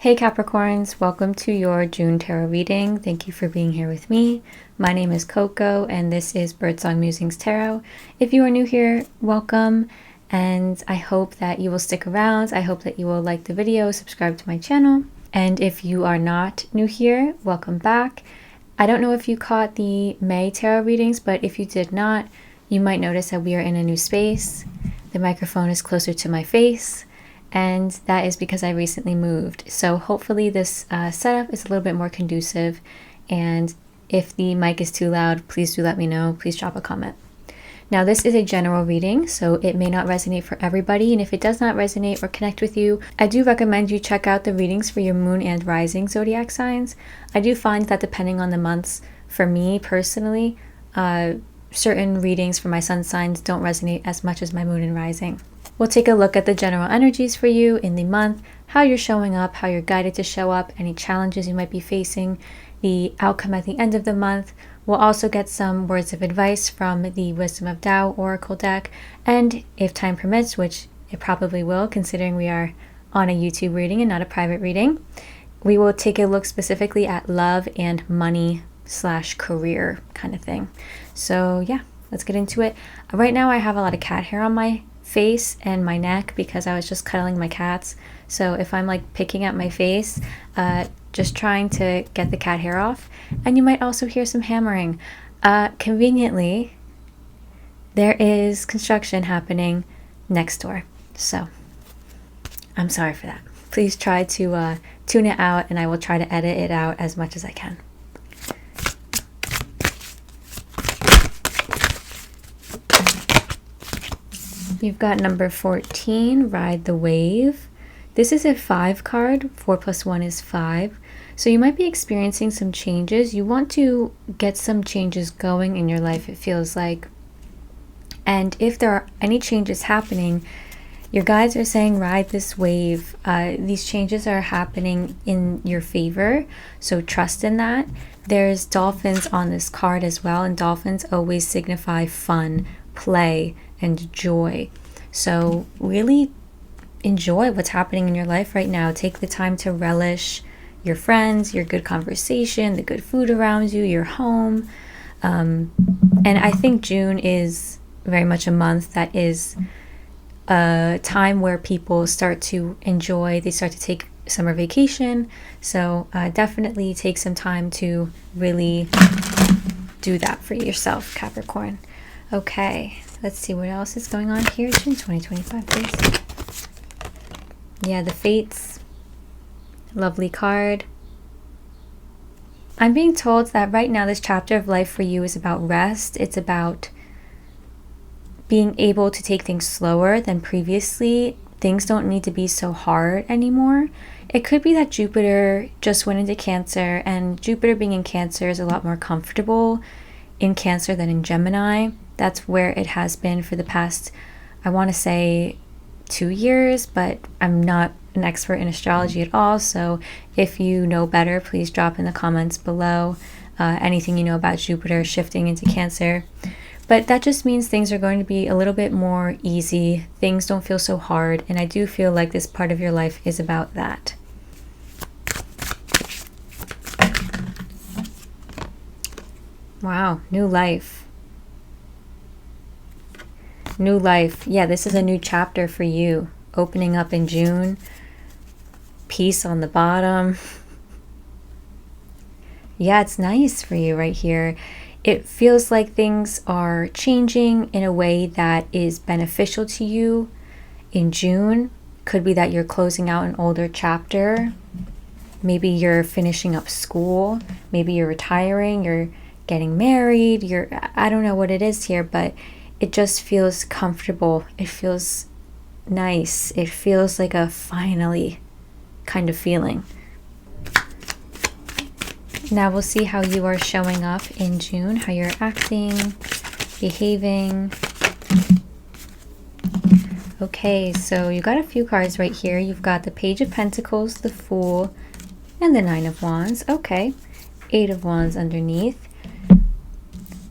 Hey Capricorns, welcome to your June tarot reading. Thank you for being here with me. My name is Coco and this is Birdsong Musings Tarot. If you are new here, welcome, and I hope that you will stick around. I hope that you will like the video, subscribe to my channel. And if you are not new here, welcome back. I don't know if you caught the May tarot readings, but if you did not, you might notice that we are in a new space. The microphone is closer to my face, and that is because I recently moved. So hopefully this setup is a little bit more conducive, and if the mic is too loud, please do let me know. Please drop a comment. Now this is a general reading, so it may not resonate for everybody, and if it does not resonate or connect with you, I do recommend you check out the readings for your moon and rising zodiac signs. I do find that depending on the months, for me personally, certain readings for my sun signs don't resonate as much as my moon and rising. We'll take a look at the general energies for you in the month, how you're showing up, how you're guided to show up, any challenges you might be facing, the outcome at the end of the month. We'll also get some words of advice from the Wisdom of Tao Oracle deck, and if time permits, which it probably will considering we are on a YouTube reading and not a private reading, we will take a look specifically at love and money / career kind of thing. So yeah, let's get into it. Right now I have a lot of cat hair on my face and my neck because I was just cuddling my cats. So if I'm like picking at my face, just trying to get the cat hair off. And you might also hear some hammering. Conveniently, there is construction happening next door. So I'm sorry for that. Please try to tune it out, and I will try to edit it out as much as I can. You've got number 14, Ride the Wave. This is a 5 card. 4 + 1 is 5. So you might be experiencing some changes. You want to get some changes going in your life, it feels like. And if there are any changes happening, your guides are saying ride this wave. These changes are happening in your favor, so trust in that. There's dolphins on this card as well, and dolphins always signify fun, play, and joy. So really enjoy what's happening in your life right now. Take the time to relish your friends, your good conversation, the good food around you, your home. And I think June is very much a month that is a time where people start to enjoy, they start to take summer vacation. So definitely take some time to really do that for yourself, Capricorn. Okay, let's see what else is going on here. June 2025, please. Yeah, the Fates. Lovely card. I'm being told that right now this chapter of life for you is about rest. It's about being able to take things slower than previously. Things don't need to be so hard anymore. It could be that Jupiter just went into Cancer, and Jupiter being in Cancer is a lot more comfortable in Cancer than in Gemini. That's where it has been for the past, I want to say 2 years, but I'm not an expert in astrology at all. So if you know better, please drop in the comments below anything you know about Jupiter shifting into Cancer. But that just means things are going to be a little bit more easy. Things don't feel so hard. And I do feel like this part of your life is about that. Wow, new life. New life. Yeah, this is a new chapter for you. Opening up in June. Peace on the bottom. Yeah, it's nice for you right here. It feels like things are changing in a way that is beneficial to you in June. Could be that you're closing out an older chapter. Maybe you're finishing up school. Maybe you're retiring. You're getting married. I don't know what it is here, but it just feels comfortable. It feels nice. It feels like a finally kind of feeling. Now we'll see how you are showing up in June, how you're acting, behaving. Okay, so you got a few cards right here. You've got the Page of Pentacles, the Fool, and the 9 of Wands. Okay, 8 of Wands underneath.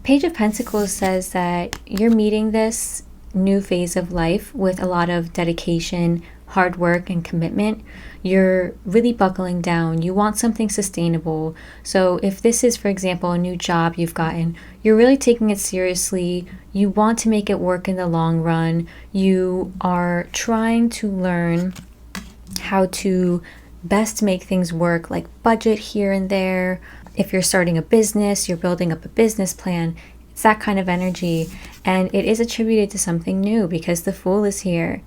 Page of Pentacles says that you're meeting this new phase of life with a lot of dedication, hard work and commitment. You're really buckling down. You want something sustainable. So if this is, for example, a new job you've gotten, you're really taking it seriously. You want to make it work in the long run. You are trying to learn how to best make things work, like budget here and there. If you're starting a business, you're building up a business plan. It's that kind of energy. And it is attributed to something new because the Fool is here.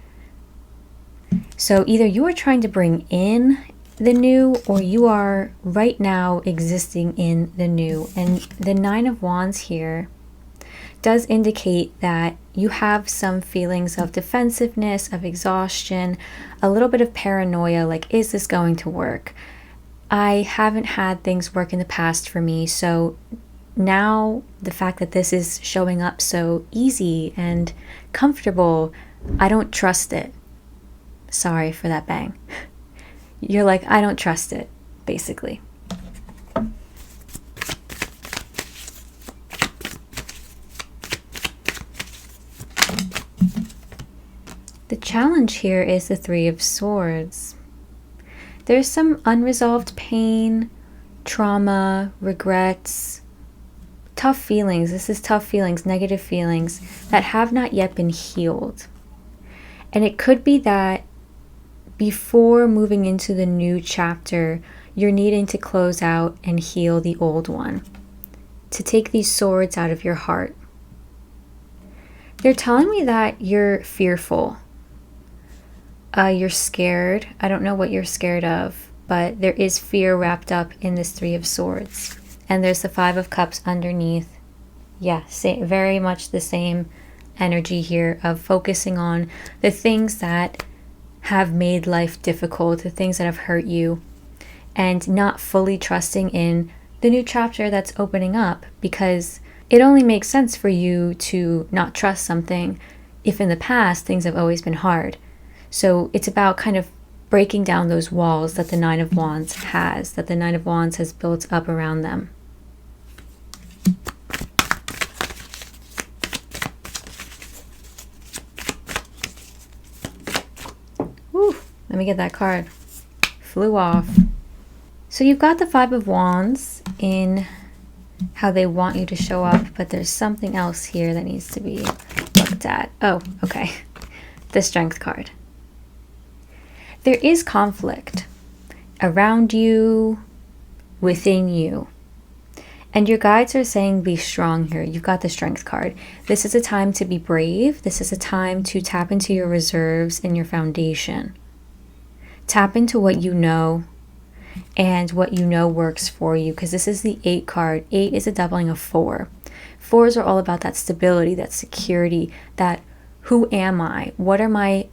So either you are trying to bring in the new, or you are right now existing in the new. And the Nine of Wands here does indicate that you have some feelings of defensiveness, of exhaustion, a little bit of paranoia, like, is this going to work? I haven't had things work in the past for me, so now the fact that this is showing up so easy and comfortable, I don't trust it. Sorry for that bang. You're like, I don't trust it, basically. The challenge here is the Three of Swords. There's some unresolved pain, trauma, regrets, tough feelings. This is tough feelings, negative feelings that have not yet been healed. And it could be that before moving into the new chapter, you're needing to close out and heal the old one, to take these swords out of your heart. They're telling me that you're fearful. You're scared. I don't know what you're scared of, but there is fear wrapped up in this Three of Swords. And there's the Five of Cups underneath. Yeah, very much the same energy here of focusing on the things that have made life difficult, the things that have hurt you, and not fully trusting in the new chapter that's opening up, because it only makes sense for you to not trust something if in the past things have always been hard. So it's about kind of breaking down those walls that the Nine of Wands has built up around them. Woo, let me get that card. Flew off. So you've got the Five of Wands in how they want you to show up, but there's something else here that needs to be looked at. Oh, okay. The Strength card. There is conflict around you, within you. And your guides are saying be strong here. You've got the Strength card. This is a time to be brave. This is a time to tap into your reserves and your foundation. Tap into what you know and what you know works for you, because this is the 8 card. 8 is a doubling of 4. 4s are all about that stability, that security, that who am I? What are my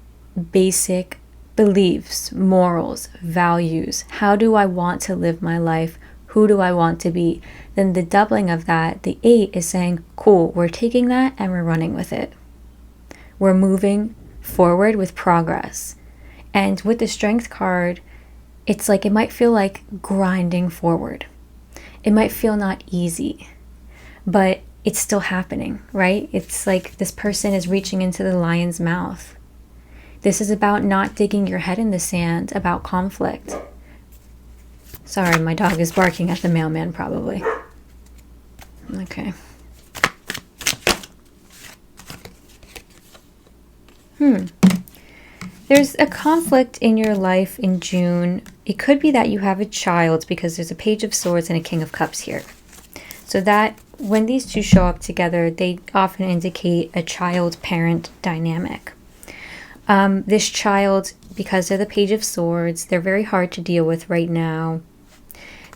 basic beliefs, morals, values? How do I want to live my life? Who do I want to be? Then the doubling of that, the 8, is saying, cool, we're taking that and we're running with it. We're moving forward with progress. And with the Strength card, it's like it might feel like grinding forward. It might feel not easy, but it's still happening, right? It's like this person is reaching into the lion's mouth. This is about not digging your head in the sand about conflict. Sorry, my dog is barking at the mailman probably. Okay. There's a conflict in your life in June. It could be that you have a child, because there's a Page of Swords and a King of Cups here. So that when these two show up together, they often indicate a child-parent dynamic. This child, because they're the Page of Swords, they're very hard to deal with right now.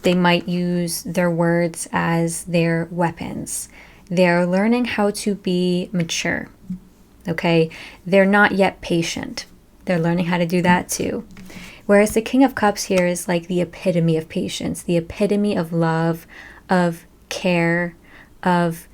They might use their words as their weapons. They're learning how to be mature, okay? They're not yet patient. They're learning how to do that too. Whereas the King of Cups here is like the epitome of patience, the epitome of love, of care, of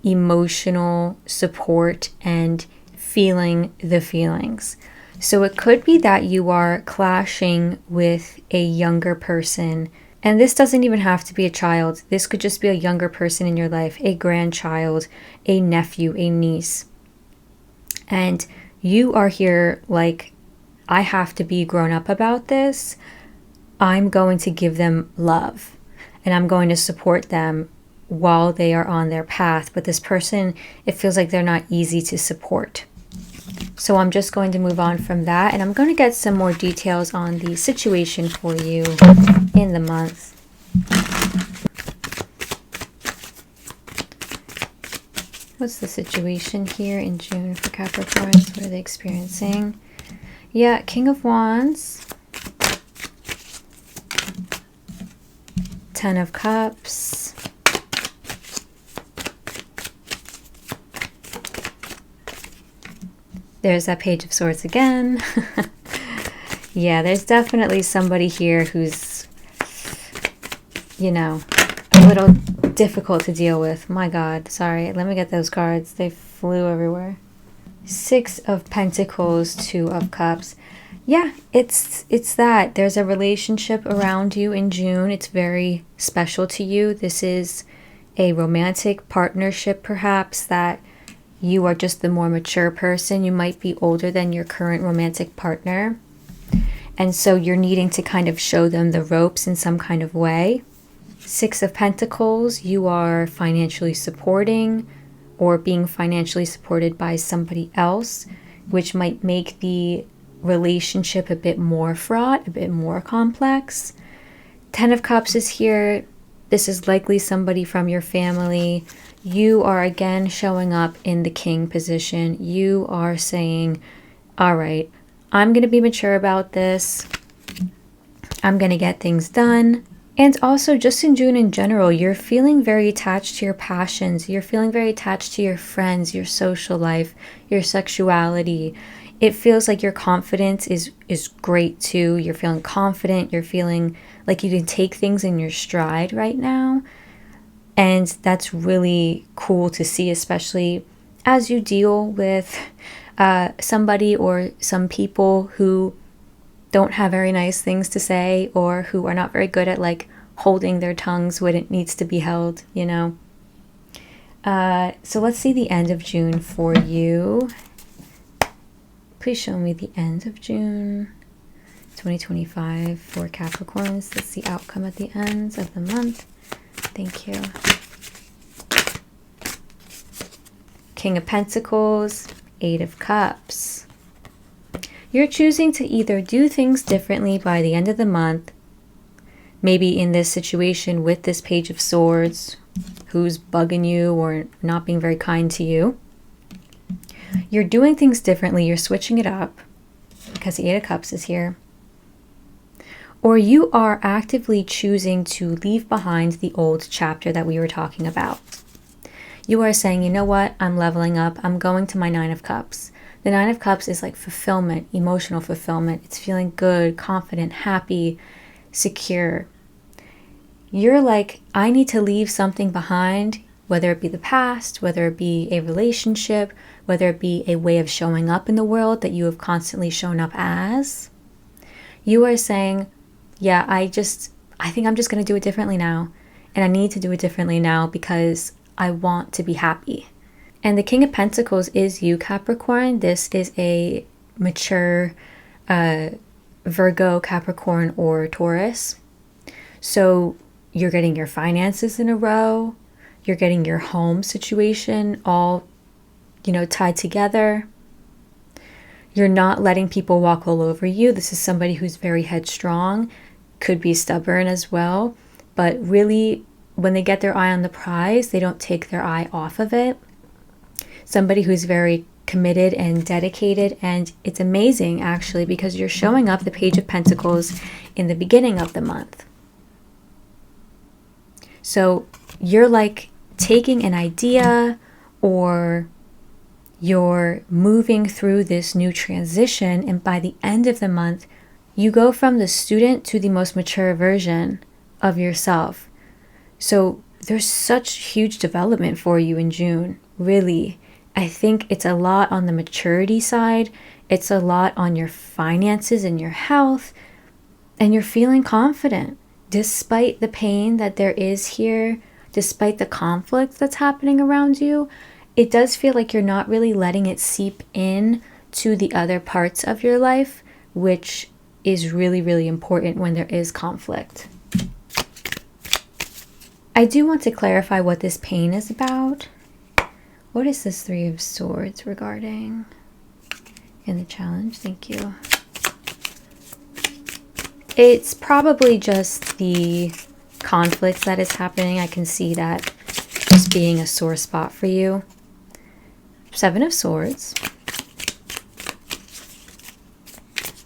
emotional support, and feeling the feelings. So it could be that you are clashing with a younger person. And this doesn't even have to be a child. This could just be a younger person in your life, a grandchild, a nephew, a niece. And you are here like, I have to be grown up about this. I'm going to give them love and I'm going to support them while they are on their path. But this person, it feels like they're not easy to support. So I'm just going to move on from that, and I'm going to get some more details on the situation for you in the month. What's the situation here in June for Capricorns? What are they experiencing? Yeah, King of Wands, Ten of Cups, there's that Page of Swords again. Yeah, there's definitely somebody here who's, you know, a little difficult to deal with. My God, sorry. Let me get those cards. They flew everywhere. Six of Pentacles, Two of Cups. Yeah, it's that. There's a relationship around you in June. It's very special to you. This is a romantic partnership, perhaps, that you are just the more mature person. You might be older than your current romantic partner. And so you're needing to kind of show them the ropes in some kind of way. Six of Pentacles, you are financially supporting or being financially supported by somebody else, which might make the relationship a bit more fraught, a bit more complex. Ten of Cups is here. This is likely somebody from your family. You are again showing up in the king position. You are saying, all right, I'm going to be mature about this. I'm going to get things done. And also just in June in general, you're feeling very attached to your passions. You're feeling very attached to your friends, your social life, your sexuality. It feels like your confidence is great too. You're feeling confident. You're feeling like you can take things in your stride right now. And that's really cool to see, especially as you deal with somebody or some people who don't have very nice things to say or who are not very good at like holding their tongues when it needs to be held, you know. So let's see the end of June for you. Please show me the end of June 2025 for Capricorns. That's the outcome at the end of the month. Thank you. King of Pentacles, Eight of Cups. You're choosing to either do things differently by the end of the month, maybe in this situation with this Page of Swords, who's bugging you or not being very kind to you. You're doing things differently. You're switching it up because the Eight of Cups is here. Or you are actively choosing to leave behind the old chapter that we were talking about. You are saying, you know what? I'm leveling up. I'm going to my Nine of Cups. The Nine of Cups is like fulfillment, emotional fulfillment. It's feeling good, confident, happy, secure. You're like, I need to leave something behind, whether it be the past, whether it be a relationship, whether it be a way of showing up in the world that you have constantly shown up as. You are saying, yeah, I think I'm just going to do it differently now. And I need to do it differently now because I want to be happy. And the King of Pentacles is you, Capricorn. This is a mature Virgo, Capricorn, or Taurus. So you're getting your finances in a row. You're getting your home situation all, tied together. You're not letting people walk all over you. This is somebody who's very headstrong, could be stubborn as well. But really, when they get their eye on the prize, they don't take their eye off of it. Somebody who's very committed and dedicated. And it's amazing, actually, because you're showing up the Page of Pentacles in the beginning of the month. So you're like taking an idea, or you're moving through this new transition, and by the end of the month, you go from the student to the most mature version of yourself. So there's such huge development for you in June, really. I think it's a lot on the maturity side. It's a lot on your finances and your health, and you're feeling confident despite the pain that there is here, despite the conflict that's happening around you. It does feel like you're not really letting it seep in to the other parts of your life, which is really, really important when there is conflict. I do want to clarify what this pain is about. What is this Three of Swords regarding in the challenge? Thank you. It's probably just the conflict that is happening. I can see that just being a sore spot for you. Seven of Swords.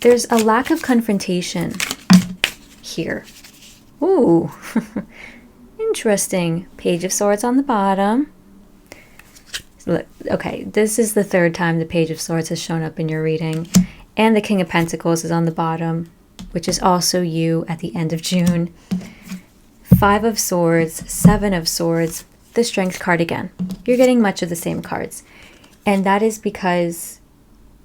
There's a lack of confrontation here. Ooh, interesting. Page of Swords on the bottom. Look, okay, this is the third time the Page of Swords has shown up in your reading. And the King of Pentacles is on the bottom, which is also you at the end of June. Five of Swords, Seven of Swords, the Strength card again. You're getting much of the same cards. And that is because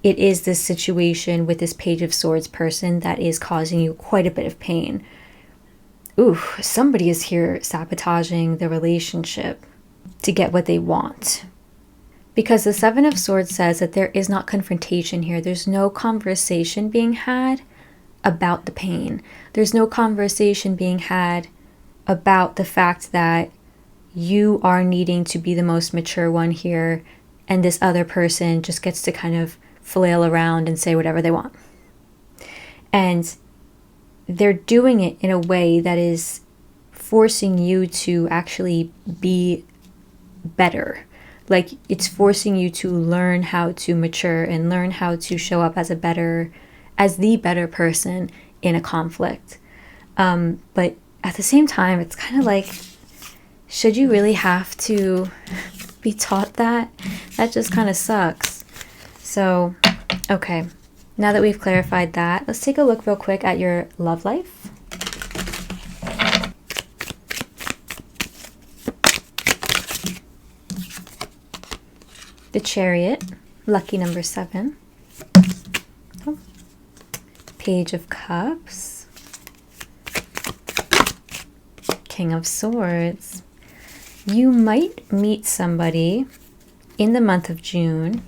it is this situation with this Page of Swords person that is causing you quite a bit of pain. Ooh, somebody is here sabotaging the relationship to get what they want. Because the Seven of Swords says that there is not confrontation here. There's no conversation being had about the pain. There's no conversation being had about the fact that you are needing to be the most mature one here, and this other person just gets to kind of flail around and say whatever they want. And they're doing it in a way that is forcing you to actually be better. Like, it's forcing you to learn how to mature and learn how to show up as the better person in a conflict. But at the same time, it's kind of like, should you really have to be taught that? That just kind of sucks. So, okay. Now that we've clarified that, let's take a look real quick at your love life. The Chariot, lucky number 7. Oh. Page of Cups. King of Swords. You might meet somebody in the month of June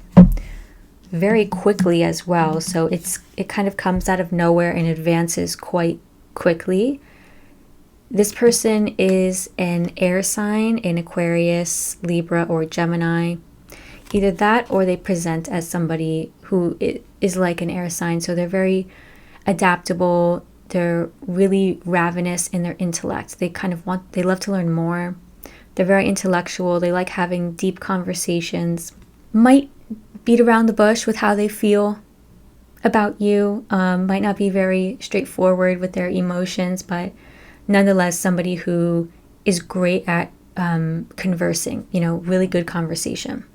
very quickly as well. So it kind of comes out of nowhere and advances quite quickly. This person is an air sign in Aquarius, Libra, or Gemini. Either that or they present as somebody who is like an air sign. So they're very adaptable. They're really ravenous in their intellect. They love to learn more. They're very intellectual. They like having deep conversations. Might beat around the bush with how they feel about you. Might not be very straightforward with their emotions, but nonetheless somebody who is great at conversing, really good conversation.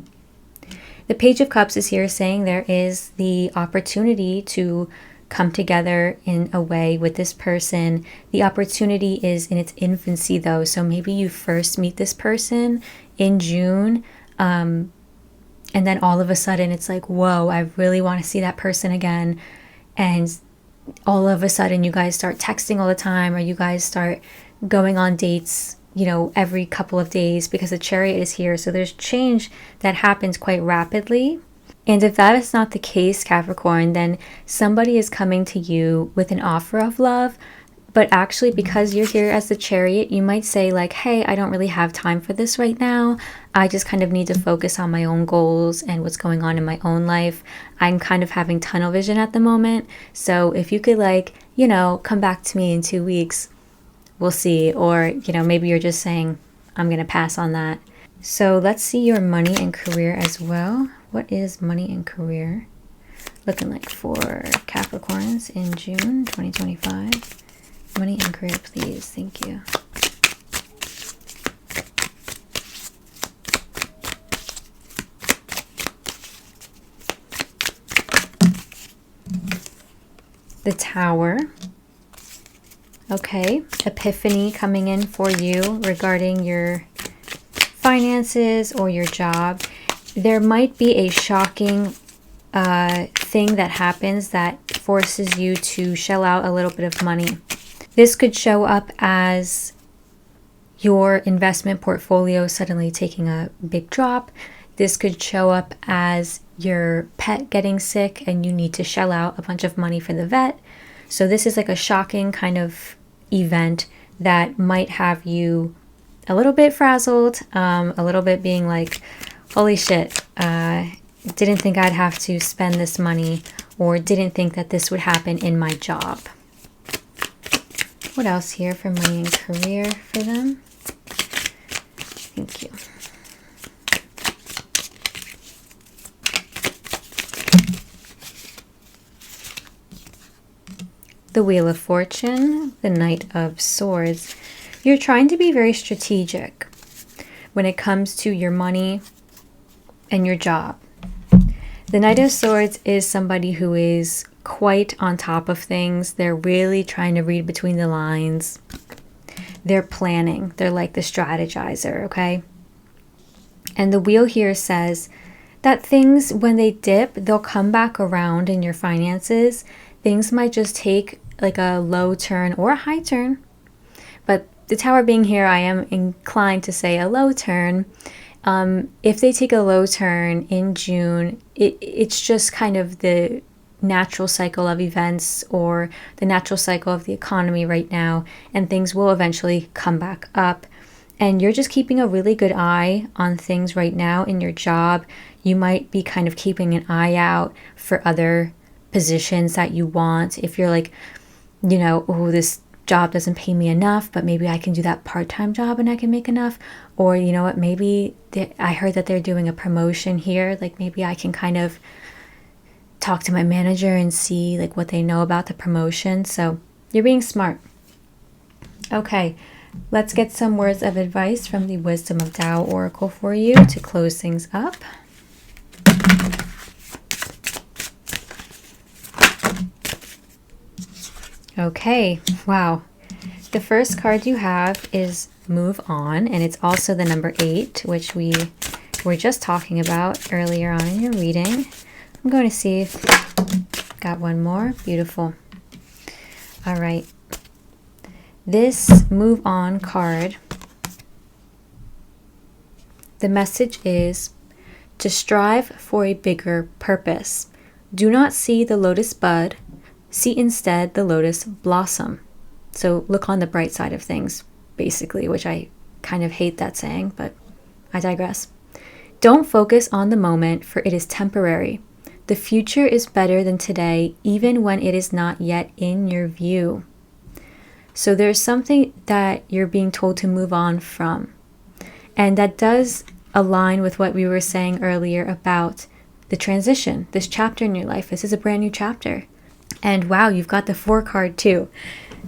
The Page of Cups is here saying there is the opportunity to come together in a way with this person. The opportunity is in its infancy though, so maybe you first meet this person in June, and then all of a sudden it's like, whoa, I really want to see that person again. And all of a sudden you guys start texting all the time, or you guys start going on dates, every couple of days, because the Chariot is here. So there's change that happens quite rapidly. And if that is not the case, Capricorn, then somebody is coming to you with an offer of love. But actually, because you're here as the Chariot, you might say like, hey, I don't really have time for this right now. I just kind of need to focus on my own goals and what's going on in my own life. I'm kind of having tunnel vision at the moment. So if you could come back to me in 2 weeks, we'll see. Or, maybe you're just saying, I'm going to pass on that. So let's see your money and career as well. What is money and career looking like for Capricorns in June 2025? Money and career, please. Thank you. The Tower. Okay, epiphany coming in for you regarding your finances or your job. There might be a shocking thing that happens that forces you to shell out a little bit of money. This could show up as your investment portfolio suddenly taking a big drop. This could show up as your pet getting sick and you need to shell out a bunch of money for the vet. So this is like a shocking kind of event that might have you a little bit frazzled, a little bit being like, holy shit, didn't think I'd have to spend this money, or didn't think that this would happen in my job. What else here for money and career for them? Thank you. The Wheel of Fortune, the Knight of Swords. You're trying to be very strategic when it comes to your money and your job. The Knight of Swords is somebody who is quite on top of things. They're really trying to read between the lines. They're planning. They're like the strategizer, okay? And the wheel here says that things, when they dip, they'll come back around in your finances. Things might just take like a low turn or a high turn. But the Tower being here, I am inclined to say a low turn. If they take a low turn in June, it's just kind of the natural cycle of events or the natural cycle of the economy right now, and things will eventually come back up. And you're just keeping a really good eye on things right now in your job. You might be kind of keeping an eye out for other positions that you want. If you're like, you know, oh, this job doesn't pay me enough, but maybe I can do that part-time job and I can make enough. Or, you know what, maybe I heard that they're doing a promotion here. Like maybe I can kind of talk to my manager and see like what they know about the promotion. So you're being smart. Okay, let's get some words of advice from the Wisdom of Tao Oracle for you to close things up. Okay, wow. The first card you have is Move On, and it's also the number 8, which we were just talking about earlier on in your reading. I'm going to see if got one more. Beautiful. All right. This Move On card, the message is to strive for a bigger purpose. Do not see the lotus bud. See instead the lotus blossom. So look on the bright side of things, basically, which I kind of hate that saying, but I digress. Don't focus on the moment, for it is temporary. The future is better than today, even when it is not yet in your view. So there's something that you're being told to move on from. And that does align with what we were saying earlier about the transition, this chapter in your life. This is a brand new chapter. And wow, you've got the 4 card too.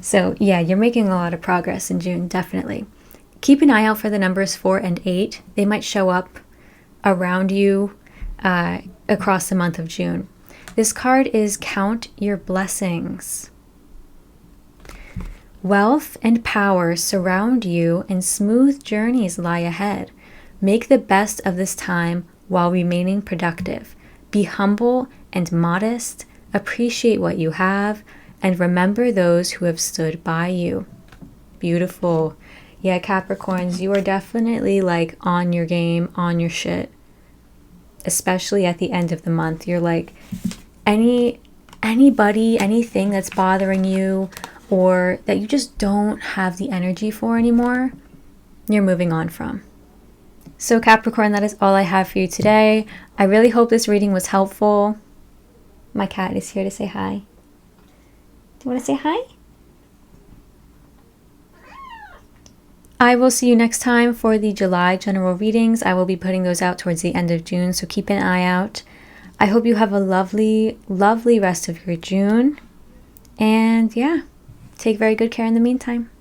So yeah, you're making a lot of progress in June, definitely. Keep an eye out for the numbers 4 and 8. They might show up around you across the month of June. This card is Count Your Blessings. Wealth and power surround you and smooth journeys lie ahead. Make the best of this time while remaining productive. Be humble and modest. Appreciate what you have, and remember those who have stood by you. Beautiful. Yeah, Capricorns, you are definitely like on your game, on your shit. Especially at the end of the month. You're like, anybody, anything that's bothering you or that you just don't have the energy for anymore, you're moving on from. So Capricorn, that is all I have for you today. I really hope this reading was helpful. My cat is here to say hi. Do you want to say hi? I will see you next time for the July general readings. I will be putting those out towards the end of June, so keep an eye out. I hope you have a lovely, lovely rest of your June. And yeah, take very good care in the meantime.